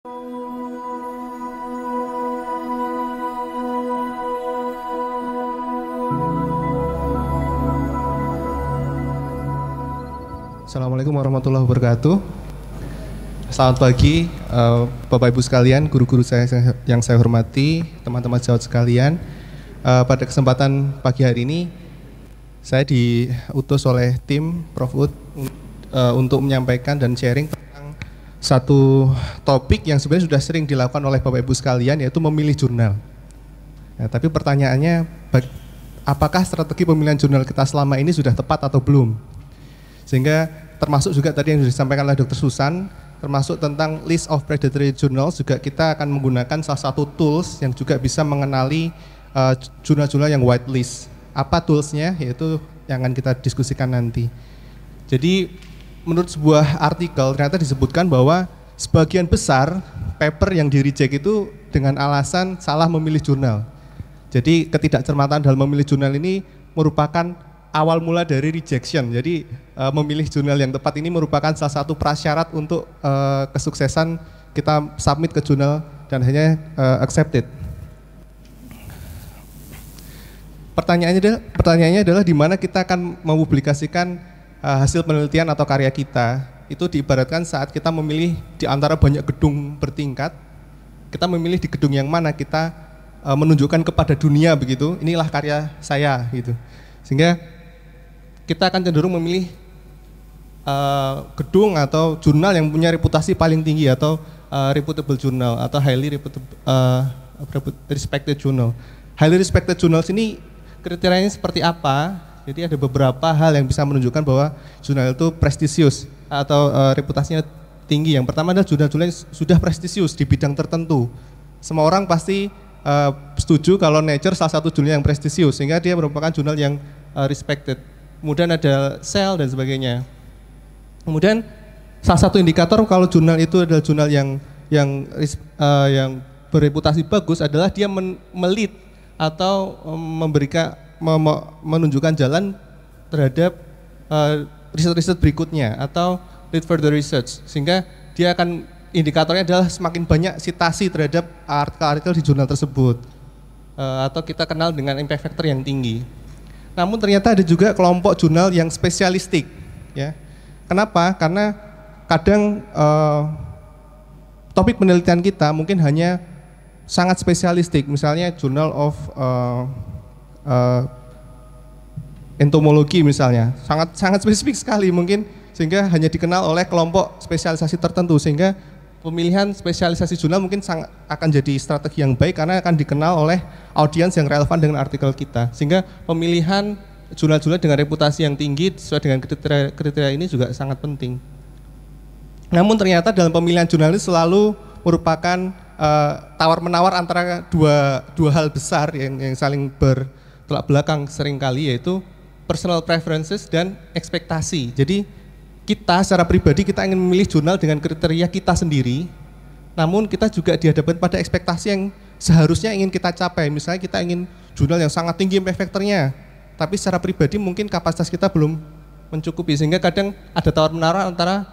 Assalamualaikum warahmatullahi wabarakatuh. Selamat pagi Bapak Ibu sekalian, guru-guru saya yang saya hormati, teman-teman sejawat sekalian. Pada kesempatan pagi hari ini saya diutus oleh tim Prof. Ud untuk menyampaikan dan sharing tentang satu topik yang sebenarnya sudah sering dilakukan oleh Bapak Ibu sekalian, yaitu memilih jurnal. Tapi pertanyaannya, apakah strategi pemilihan jurnal kita selama ini sudah tepat atau belum? Sehingga termasuk juga tadi yang disampaikan oleh Dr. Susan, termasuk tentang list of predatory journals, juga kita akan menggunakan salah satu tools yang juga bisa mengenali jurnal-jurnal yang whitelist. Apa toolsnya? Yaitu yang akan kita diskusikan nanti. Jadi menurut sebuah artikel ternyata disebutkan bahwa sebagian besar paper yang di reject itu dengan alasan salah memilih jurnal. Jadi ketidakcermatan dalam memilih jurnal ini merupakan awal mula dari rejection. Jadi memilih jurnal yang tepat ini merupakan salah satu prasyarat untuk kesuksesan kita submit ke jurnal dan hanya accepted. Pertanyaannya adalah di mana kita akan mempublikasikan hasil penelitian atau karya kita. Itu diibaratkan saat kita memilih di antara banyak gedung bertingkat, kita memilih di gedung yang mana kita menunjukkan kepada dunia begitu, inilah karya saya gitu. Sehingga kita akan cenderung memilih gedung atau jurnal yang punya reputasi paling tinggi atau reputable journal atau highly respected journal. Highly respected journals ini kriterianya seperti apa? Jadi ada beberapa hal yang bisa menunjukkan bahwa jurnal itu prestisius atau reputasinya tinggi. Yang pertama adalah jurnal-jurnal yang sudah prestisius di bidang tertentu. Semua orang pasti setuju kalau Nature salah satu jurnal yang prestisius, sehingga dia merupakan jurnal yang respected. Kemudian ada Cell dan sebagainya. Kemudian salah satu indikator kalau jurnal itu adalah jurnal yang berreputasi bagus adalah dia melit atau menunjukkan jalan terhadap riset-riset berikutnya atau lead further research, sehingga dia akan indikatornya adalah semakin banyak citasi terhadap artikel-artikel di jurnal tersebut, atau kita kenal dengan impact factor yang tinggi. Namun ternyata ada juga kelompok jurnal yang spesialistik, ya. Kenapa? Karena kadang topik penelitian kita mungkin hanya sangat spesialistik, misalnya Journal of Entomology misalnya, sangat spesifik sekali mungkin, sehingga hanya dikenal oleh kelompok spesialisasi tertentu, sehingga pemilihan spesialisasi jurnal mungkin akan jadi strategi yang baik karena akan dikenal oleh audiens yang relevan dengan artikel kita. Sehingga pemilihan jurnal-jurnal dengan reputasi yang tinggi sesuai dengan kriteria ini juga sangat penting. Namun ternyata dalam pemilihan jurnal ini selalu merupakan tawar-menawar antara dua hal besar yang saling bertolak belakang seringkali, yaitu personal preferences dan ekspektasi. Jadi kita secara pribadi kita ingin memilih jurnal dengan kriteria kita sendiri, namun kita juga dihadapkan pada ekspektasi yang seharusnya ingin kita capai. Misalnya kita ingin jurnal yang sangat tinggi impact factor-nya, tapi secara pribadi mungkin kapasitas kita belum mencukupi, sehingga kadang ada tawar-menawar antara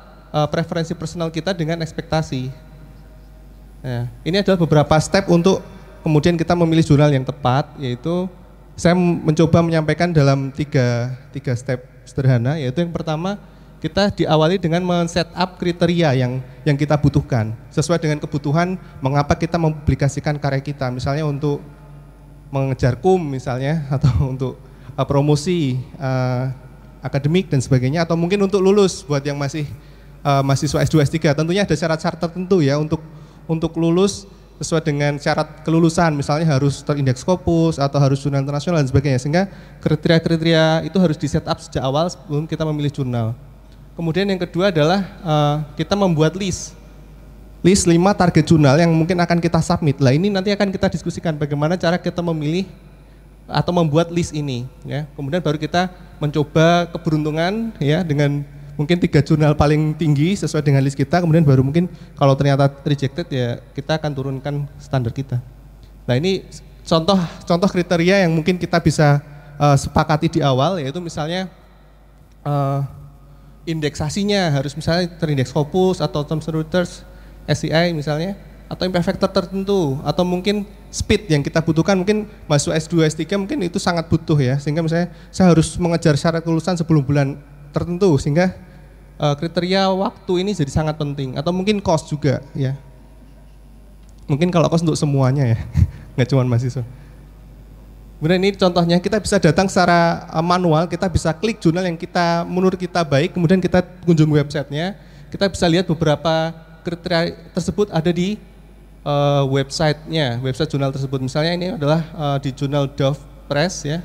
preferensi personal kita dengan ekspektasi. Nah, ini adalah beberapa step untuk kemudian kita memilih jurnal yang tepat, yaitu saya mencoba menyampaikan dalam tiga step sederhana, yaitu yang pertama, kita diawali dengan men-setup kriteria yang kita butuhkan sesuai dengan kebutuhan mengapa kita mempublikasikan karya kita, misalnya untuk mengejar kum misalnya, atau untuk promosi akademik dan sebagainya, atau mungkin untuk lulus buat yang masih mahasiswa S2 S3. Tentunya ada syarat-syarat tertentu ya untuk lulus sesuai dengan syarat kelulusan, misalnya harus terindeks Scopus atau harus jurnal internasional dan sebagainya, sehingga kriteria-kriteria itu harus di-setup sejak awal sebelum kita memilih jurnal. Kemudian yang kedua adalah kita membuat list 5 target jurnal yang mungkin akan kita submit. Lah ini nanti akan kita diskusikan bagaimana cara kita memilih atau membuat list ini, ya. Kemudian baru kita mencoba keberuntungan, ya, dengan mungkin 3 jurnal paling tinggi sesuai dengan list kita. Kemudian baru mungkin kalau ternyata rejected, ya kita akan turunkan standar kita. Nah ini contoh kriteria yang mungkin kita bisa sepakati di awal, yaitu misalnya indeksasinya harus misalnya terindeks Scopus atau Thomson Reuters SCI misalnya, atau impact factor tertentu, atau mungkin speed yang kita butuhkan, mungkin masuk S2, S3 mungkin itu sangat butuh ya, sehingga misalnya saya harus mengejar syarat kelulusan sebelum bulan tertentu, sehingga kriteria waktu ini jadi sangat penting, atau mungkin cost juga ya. Mungkin kalau cost untuk semuanya ya, nggak cuma mahasiswa. Kemudian ini contohnya, kita bisa datang secara manual, kita bisa klik jurnal yang kita menurut kita baik, kemudian kita kunjung websitenya, kita bisa lihat beberapa kriteria tersebut ada di websitenya, website jurnal tersebut. Misalnya ini adalah di jurnal Dove Press ya.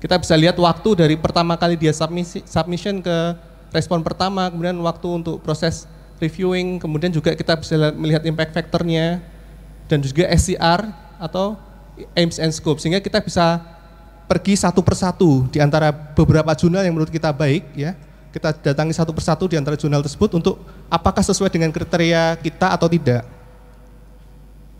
Kita bisa lihat waktu dari pertama kali dia submission ke respon pertama, kemudian waktu untuk proses reviewing, kemudian juga kita bisa melihat impact factor-nya, dan juga SCR atau aims and scope, sehingga kita bisa pergi satu persatu di antara beberapa jurnal yang menurut kita baik ya. Kita datangi satu persatu di antara jurnal tersebut untuk apakah sesuai dengan kriteria kita atau tidak.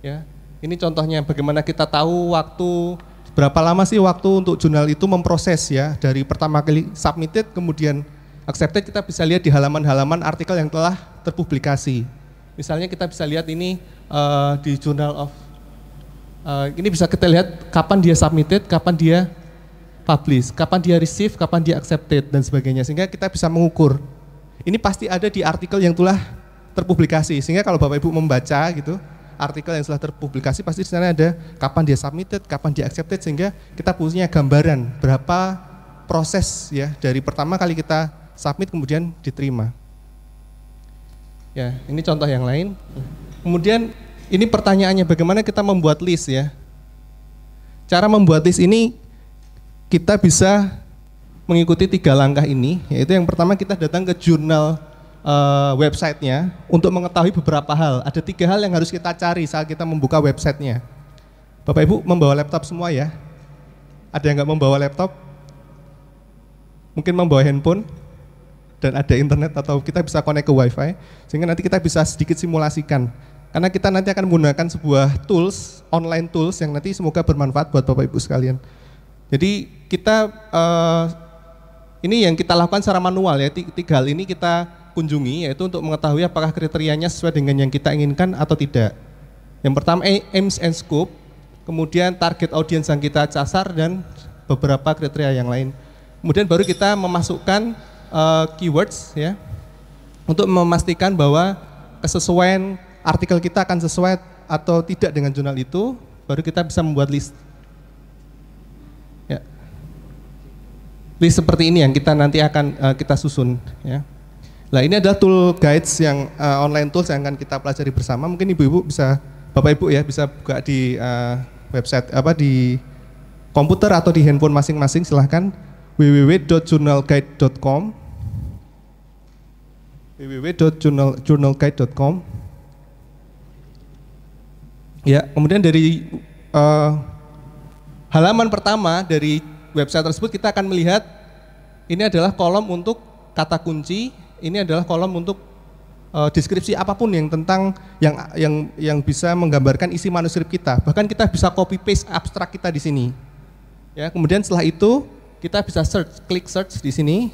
Ya, ini contohnya bagaimana kita tahu waktu, berapa lama sih waktu untuk jurnal itu memproses ya, dari pertama kali submitted kemudian accepted. Kita bisa lihat di halaman-halaman artikel yang telah terpublikasi. Misalnya kita bisa lihat ini di Journal of, ini bisa kita lihat kapan dia submitted, kapan dia publish, kapan dia receive, kapan dia accepted dan sebagainya, sehingga kita bisa mengukur. Ini pasti ada di artikel yang telah terpublikasi, sehingga kalau Bapak Ibu membaca gitu artikel yang telah terpublikasi, pasti di sana ada kapan dia submitted, kapan dia accepted, sehingga kita punya gambaran berapa proses ya dari pertama kali kita submit kemudian diterima. Ya, ini contoh yang lain. Kemudian ini pertanyaannya, bagaimana kita membuat list ya? Cara membuat list ini kita bisa mengikuti 3 langkah ini, yaitu yang pertama kita datang ke jurnal websitenya untuk mengetahui beberapa hal. Ada 3 hal yang harus kita cari saat kita membuka websitenya. Bapak Ibu membawa laptop semua ya? Ada yang nggak membawa laptop? Mungkin membawa handphone dan ada internet, atau kita bisa connect ke wifi, sehingga nanti kita bisa sedikit simulasikan. Karena kita nanti akan menggunakan sebuah tools, online tools yang nanti semoga bermanfaat buat Bapak Ibu sekalian. Jadi kita ini yang kita lakukan secara manual ya, 3 hal ini kita kunjungi, yaitu untuk mengetahui apakah kriterianya sesuai dengan yang kita inginkan atau tidak. Yang pertama aims and scope, kemudian target audience yang kita sasar, dan beberapa kriteria yang lain. Kemudian baru kita memasukkan keywords ya, untuk memastikan bahwa kesesuaian artikel kita akan sesuai atau tidak dengan jurnal itu, baru kita bisa membuat list. Ya. List seperti ini yang kita nanti akan kita susun ya. Nah, ini adalah tool guides yang online tools yang akan kita pelajari bersama. Mungkin Ibu-ibu bisa, Bapak Ibu ya, bisa buka di website di komputer atau di handphone masing-masing, silahkan www.journalguide.com www.journalguide.com. Ya, kemudian dari halaman pertama dari website tersebut kita akan melihat ini adalah kolom untuk kata kunci, ini adalah kolom untuk deskripsi apapun yang tentang yang bisa menggambarkan isi manuskrip kita. Bahkan kita bisa copy paste abstrak kita di sini. Ya, kemudian setelah itu kita bisa klik search di sini.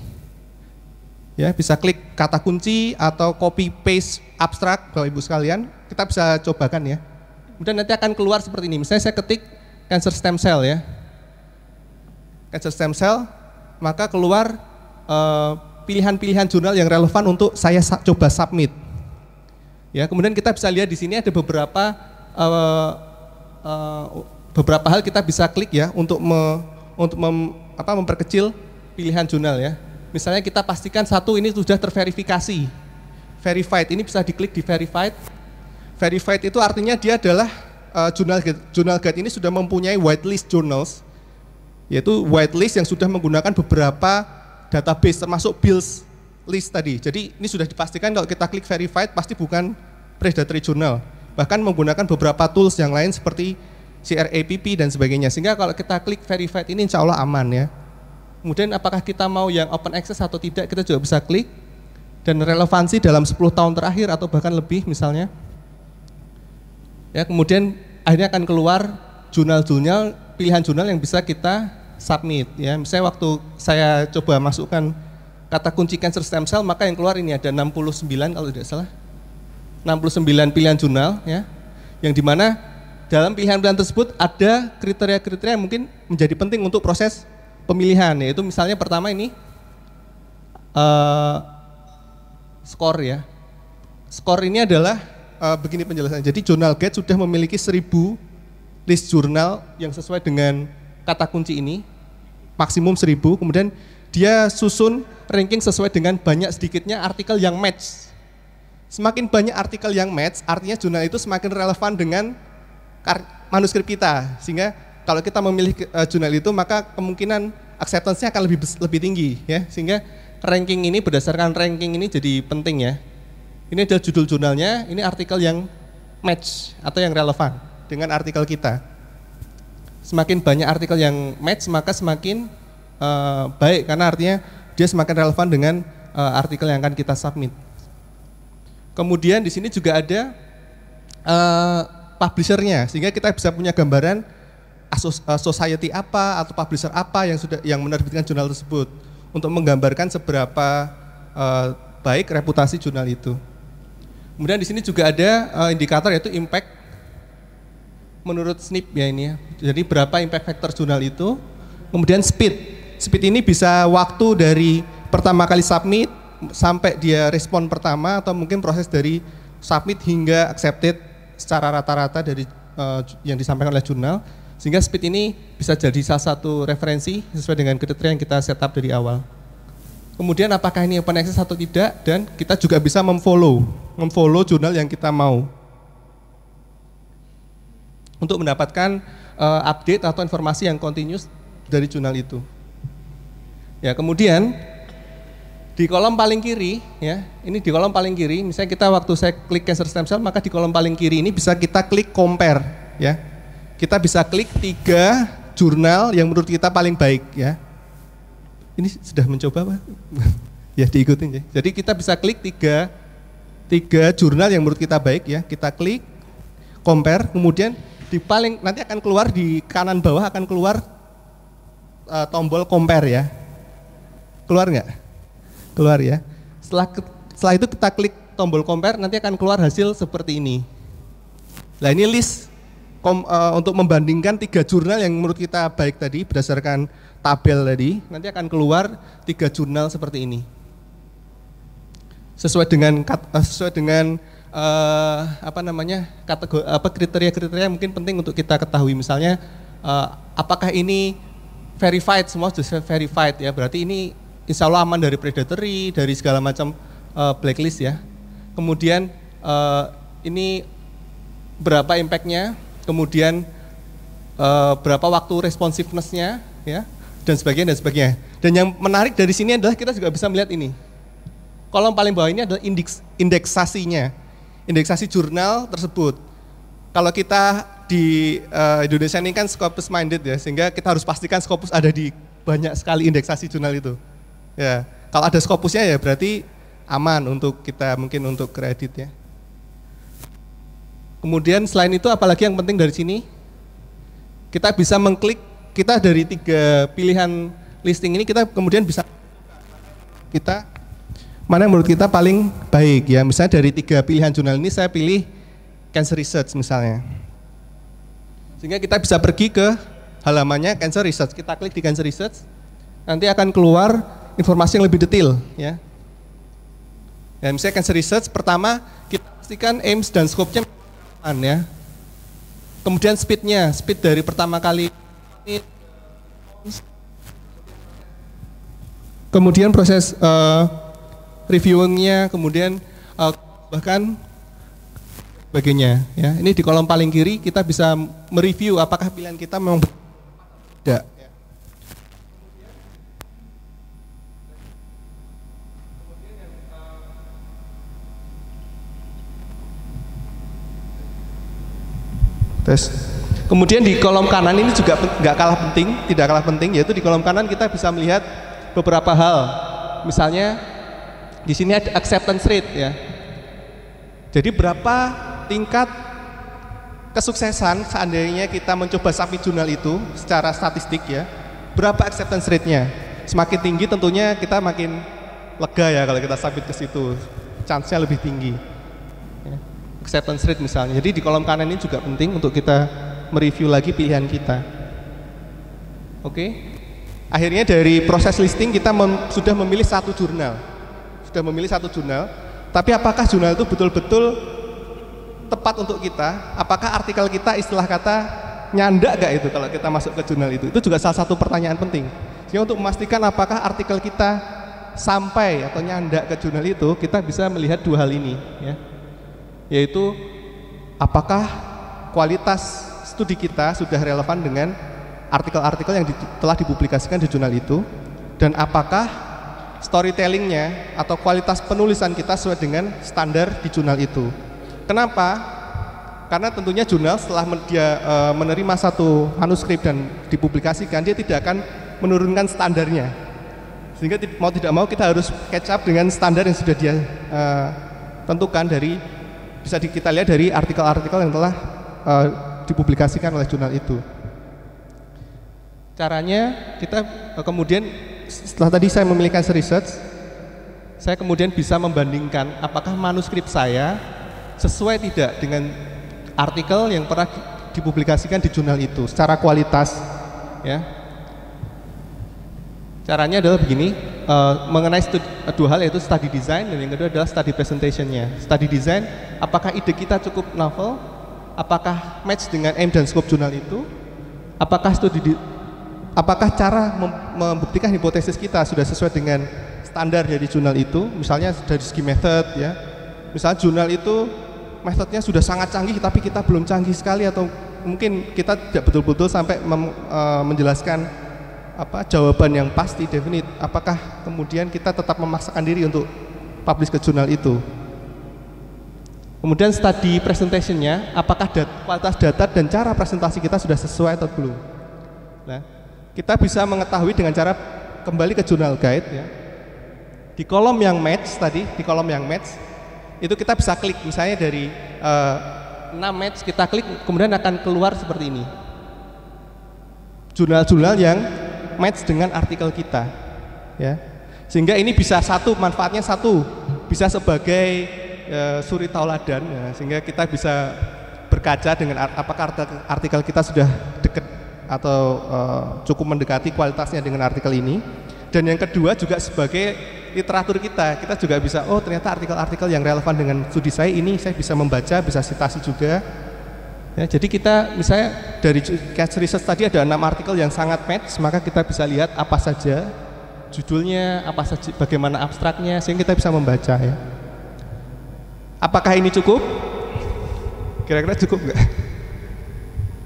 Ya, bisa klik kata kunci atau copy paste abstrak Bapak Ibu sekalian. Kita bisa cobakan ya. Kemudian nanti akan keluar seperti ini. Misalnya saya ketik cancer stem cell ya. Cancer stem cell, maka keluar pilihan-pilihan jurnal yang relevan untuk saya coba submit. Ya, kemudian kita bisa lihat di sini ada beberapa hal kita bisa klik ya untuk memperkecil pilihan jurnal ya. Misalnya kita pastikan satu ini sudah terverifikasi. Verified, ini bisa diklik di verified. Verified itu artinya dia adalah jurnal guide ini sudah mempunyai whitelist journals, yaitu whitelist yang sudah menggunakan beberapa database termasuk Beall's list tadi. Jadi ini sudah dipastikan kalau kita klik verified pasti bukan predatory journal. Bahkan menggunakan beberapa tools yang lain seperti CRAPP dan sebagainya. Sehingga kalau kita klik verified ini insya Allah aman ya. Kemudian apakah kita mau yang open access atau tidak, kita juga bisa klik. Dan relevansi dalam 10 tahun terakhir atau bahkan lebih misalnya. Ya, kemudian akhirnya akan keluar jurnal-jurnal, pilihan jurnal yang bisa kita submit ya. Misalnya waktu saya coba masukkan kata kunci cancer stem cell, maka yang keluar ini ada 69 kalau tidak salah. 69 pilihan jurnal ya, yang dimana dalam pilihan-pilihan tersebut ada kriteria-kriteria yang mungkin menjadi penting untuk proses pemilihan, yaitu misalnya pertama ini skor ya. Skor ini adalah begini penjelasannya. Jadi Journal Guide sudah memiliki 1000 list jurnal yang sesuai dengan kata kunci ini, maksimum 1000. Kemudian dia susun ranking sesuai dengan banyak sedikitnya artikel yang match. Semakin banyak artikel yang match, artinya jurnal itu semakin relevan dengan manuskrip kita. Sehingga kalau kita memilih jurnal itu, maka kemungkinan acceptance-nya akan lebih tinggi ya. Sehingga ranking ini, berdasarkan ranking ini jadi penting ya. Ini adalah judul jurnalnya, ini artikel yang match atau yang relevan dengan artikel kita. Semakin banyak artikel yang match, maka semakin baik, karena artinya dia semakin relevan dengan artikel yang akan kita submit. Kemudian di sini juga ada publishernya, sehingga kita bisa punya gambaran society apa atau publisher apa yang menerbitkan jurnal tersebut, untuk menggambarkan seberapa baik reputasi jurnal itu. Kemudian di sini juga ada indikator, yaitu impact menurut SNP ya ini ya. Jadi berapa impact factor jurnal itu. Kemudian speed. Speed ini bisa waktu dari pertama kali submit sampai dia respon pertama, atau mungkin proses dari submit hingga accepted secara rata-rata dari yang disampaikan oleh jurnal. Sehingga speed ini bisa jadi salah satu referensi sesuai dengan kriteria yang kita set up dari awal. Kemudian apakah ini open access atau tidak, dan kita juga bisa memfollow jurnal yang kita mau untuk mendapatkan update atau informasi yang continuous dari jurnal itu. Ya, kemudian di kolom paling kiri ya, ini di kolom paling kiri, misalnya kita waktu saya klik cancer stem cell, maka di kolom paling kiri ini bisa kita klik compare ya. Kita bisa klik 3 jurnal yang menurut kita paling baik ya. Ini sudah mencoba Pak? Ya diikutin ya. Jadi kita bisa klik 3 jurnal yang menurut kita baik ya. Kita klik compare, kemudian di paling nanti akan keluar di kanan bawah akan keluar tombol compare ya. Keluar nggak? Keluar ya. Setelah itu kita klik tombol compare, nanti akan keluar hasil seperti ini. Nah ini list untuk membandingkan 3 jurnal yang menurut kita baik tadi berdasarkan tabel tadi, nanti akan keluar 3 jurnal seperti ini. Sesuai dengan kriteria-kriteria mungkin penting untuk kita ketahui, misalnya apakah ini verified, semua sudah verified ya, berarti ini insya Allah aman dari predatory, dari segala macam blacklist ya. Kemudian ini berapa impact-nya, kemudian berapa waktu responsiveness-nya ya, dan sebagainya. Dan yang menarik dari sini adalah kita juga bisa melihat ini. Kolom paling bawah ini adalah indeksasinya, indeksasi jurnal tersebut. Kalau kita di Indonesia ini kan Scopus minded ya, sehingga kita harus pastikan Scopus ada di banyak sekali indeksasi jurnal itu. Ya, kalau ada Scopusnya ya berarti aman untuk kita mungkin untuk kredit ya. Kemudian selain itu apalagi yang penting dari sini, kita bisa mengklik, kita dari 3 pilihan listing ini kita kemudian bisa kita mana yang menurut kita paling baik ya. Misalnya dari 3 pilihan jurnal ini saya pilih Cancer Research misalnya. Sehingga kita bisa pergi ke halamannya Cancer Research. Kita klik di Cancer Research, nanti akan keluar informasi yang lebih detail ya. Dan misalnya Cancer Research, pertama kita pastikan aims dan scope-nya ya. Kemudian speed-nya, speed dari pertama kali ini. Kemudian proses reviewing-nya, kemudian bahkan sebagainya ya. Ini di kolom paling kiri kita bisa mereview apakah pilihan kita memang tidak. Tes. Kemudian di kolom kanan ini juga tidak kalah penting, yaitu di kolom kanan kita bisa melihat beberapa hal. Misalnya di sini ada acceptance rate ya. Jadi berapa tingkat kesuksesan seandainya kita mencoba submit jurnal itu secara statistik ya. Berapa acceptance rate-nya? Semakin tinggi tentunya kita makin lega ya kalau kita submit ke situ. Chance-nya lebih tinggi. Ya. acceptance rate misalnya. Jadi di kolom kanan ini juga penting untuk kita mereview lagi pilihan kita. Oke. Akhirnya dari proses listing kita sudah memilih satu jurnal. Tapi apakah jurnal itu betul-betul tepat untuk kita? Apakah artikel kita istilah kata nyandak gak itu kalau kita masuk ke jurnal itu? Itu juga salah satu pertanyaan penting. Jadi untuk memastikan apakah artikel kita sampai atau nyandak ke jurnal itu, kita bisa melihat dua hal ini, ya. Yaitu apakah kualitas studi kita sudah relevan dengan artikel-artikel yang telah dipublikasikan di jurnal itu, dan apakah storytellingnya atau kualitas penulisan kita sesuai dengan standar di jurnal itu. Kenapa? Karena tentunya jurnal setelah dia menerima satu manuskrip dan dipublikasikan, dia tidak akan menurunkan standarnya, sehingga mau tidak mau kita harus catch up dengan standar yang sudah dia tentukan dari, bisa kita lihat dari artikel-artikel yang telah dipublikasikan oleh jurnal itu. Caranya kita kemudian setelah tadi saya memiliki research, saya kemudian bisa membandingkan apakah manuskrip saya sesuai tidak dengan artikel yang pernah dipublikasikan di jurnal itu secara kualitas, ya. Caranya adalah begini, mengenai dua hal, yaitu study design dan yang kedua adalah study presentationnya. Study design, apakah ide kita cukup novel, apakah match dengan aim dan scope jurnal itu, apakah cara membuktikan hipotesis kita sudah sesuai dengan standar dari jurnal itu, misalnya dari segi method, ya. Misalnya jurnal itu metodenya sudah sangat canggih tapi kita belum canggih sekali, atau mungkin kita tidak betul-betul sampai menjelaskan jawaban yang pasti, definite. Apakah kemudian kita tetap memaksakan diri untuk publish ke jurnal itu? Kemudian study presentationnya, apakah kualitas data dan cara presentasi kita sudah sesuai atau belum? Nah, kita bisa mengetahui dengan cara kembali ke jurnal guide, ya. Di kolom yang match tadi, itu kita bisa klik, misalnya dari 6 match kita klik, kemudian akan keluar seperti ini. Jurnal-jurnal yang match dengan artikel kita, ya. Sehingga ini bisa manfaatnya bisa sebagai suri tauladan, ya, sehingga kita bisa berkaca dengan apakah artikel kita sudah dekat atau cukup mendekati kualitasnya dengan artikel ini. Dan yang kedua juga sebagai literatur kita juga bisa, oh ternyata artikel-artikel yang relevan dengan studi saya ini saya bisa membaca, bisa citasi juga. Ya, jadi kita misalnya dari case research tadi ada 6 artikel yang sangat match, maka kita bisa lihat apa saja judulnya, apa saja, bagaimana abstraknya, sehingga kita bisa membaca, ya. Apakah ini cukup? Kira-kira cukup nggak?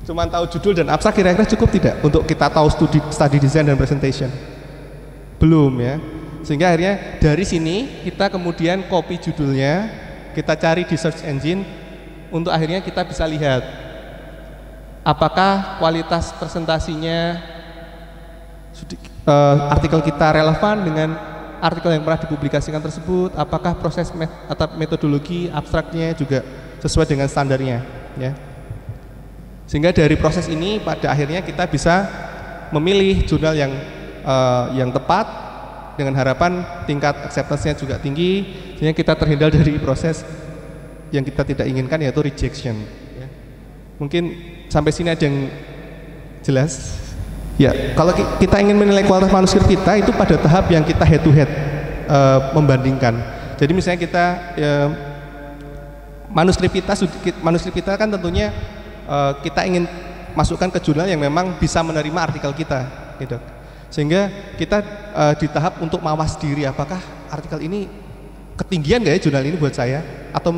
Cuman tahu judul dan abstrak kira-kira cukup tidak untuk kita tahu study design dan presentation? Belum, ya. Sehingga akhirnya dari sini kita kemudian copy judulnya, kita cari di search engine, untuk akhirnya kita bisa lihat apakah kualitas presentasinya artikel kita relevan dengan artikel yang pernah dipublikasikan tersebut, apakah proses atau metodologi abstraknya juga sesuai dengan standarnya, ya. Sehingga dari proses ini pada akhirnya kita bisa memilih jurnal yang tepat dengan harapan tingkat acceptance-nya juga tinggi, sehingga kita terhindar dari proses yang kita tidak inginkan, yaitu rejection, ya. Mungkin sampai sini ada yang jelas? Ya, kalau kita ingin menilai kualitas manuskrip kita itu pada tahap yang kita head to head membandingkan. Jadi misalnya kita manuskrip kita kan tentunya kita ingin masukkan ke jurnal yang memang bisa menerima artikel kita, gitu. Sehingga kita di tahap untuk mawas diri, apakah artikel ini ketinggian nggak ya jurnal ini buat saya, atau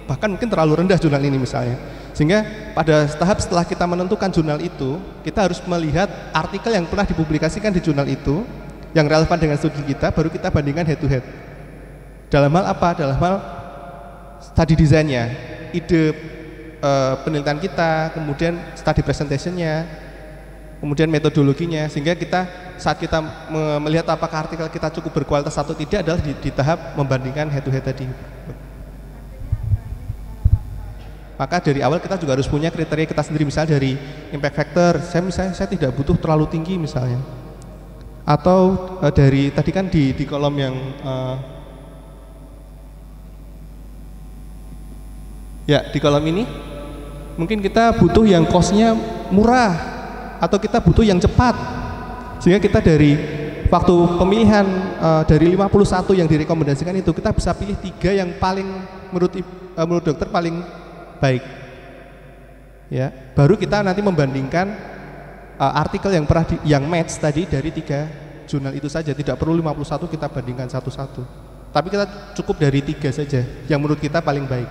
bahkan mungkin terlalu rendah jurnal ini misalnya. Sehingga pada tahap setelah kita menentukan jurnal itu, kita harus melihat artikel yang pernah dipublikasikan di jurnal itu yang relevan dengan studi kita, baru kita bandingkan head to head. Dalam hal apa? Dalam hal study design-nya, ide penelitian kita, kemudian study presentation-nya, kemudian metodologinya, sehingga saat kita melihat apakah artikel kita cukup berkualitas atau tidak adalah di tahap membandingkan head to head tadi. Maka dari awal kita juga harus punya kriteria kita sendiri, misalnya dari impact factor, saya tidak butuh terlalu tinggi misalnya, atau dari tadi kan di kolom yang Ya, di kolom ini mungkin kita butuh yang cost-nya murah atau kita butuh yang cepat. Sehingga kita dari waktu pemilihan dari 51 yang direkomendasikan itu kita bisa pilih 3 yang paling menurut dokter paling baik. Ya, baru kita nanti membandingkan artikel yang yang match tadi dari 3 jurnal itu saja, tidak perlu 51 kita bandingkan satu-satu. Tapi kita cukup dari 3 saja yang menurut kita paling baik.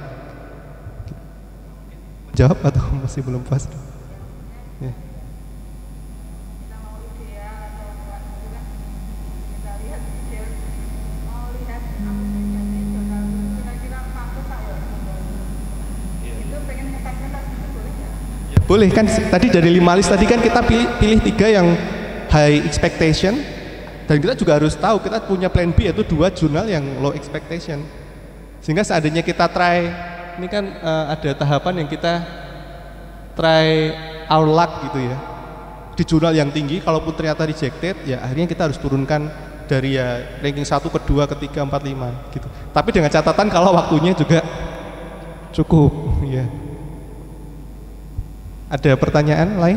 Jawab atau masih belum pas? Ya. Boleh kan, tadi dari 5 list tadi kan kita pilih 3 yang high expectation, dan kita juga harus tahu kita punya plan B yaitu 2 jurnal yang low expectation. Sehingga seandainya kita try, ini kan ada tahapan yang kita try our luck gitu ya. Di jurnal yang tinggi, kalaupun ternyata rejected, ya akhirnya kita harus turunkan dari ya ranking 1 ke 2 ke 3 4 5 gitu. Tapi dengan catatan kalau waktunya juga cukup ya. Ada pertanyaan lain?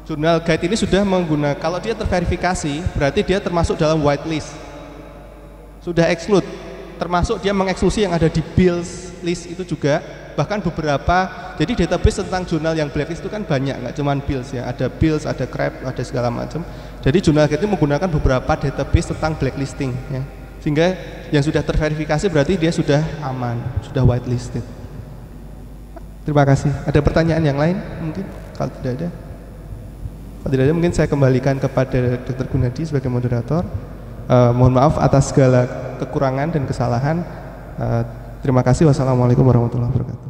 Jurnal guide ini sudah menggunakan, kalau dia terverifikasi berarti dia termasuk dalam whitelist, sudah exclude, termasuk dia mengeksklusi yang ada di bills list itu juga, bahkan beberapa. Jadi database tentang jurnal yang blacklist itu kan banyak, nggak cuma bills ya, ada bills, ada CREB, ada segala macam. Jadi jurnal guide ini menggunakan beberapa database tentang blacklisting ya. Sehingga yang sudah terverifikasi berarti dia sudah aman, sudah whitelisted. Terima kasih. Ada pertanyaan yang lain mungkin? Kalau tidak ada, mungkin saya kembalikan kepada Dr. Gunadi sebagai moderator. Mohon maaf atas segala kekurangan dan kesalahan. Terima kasih. Wassalamualaikum warahmatullahi wabarakatuh.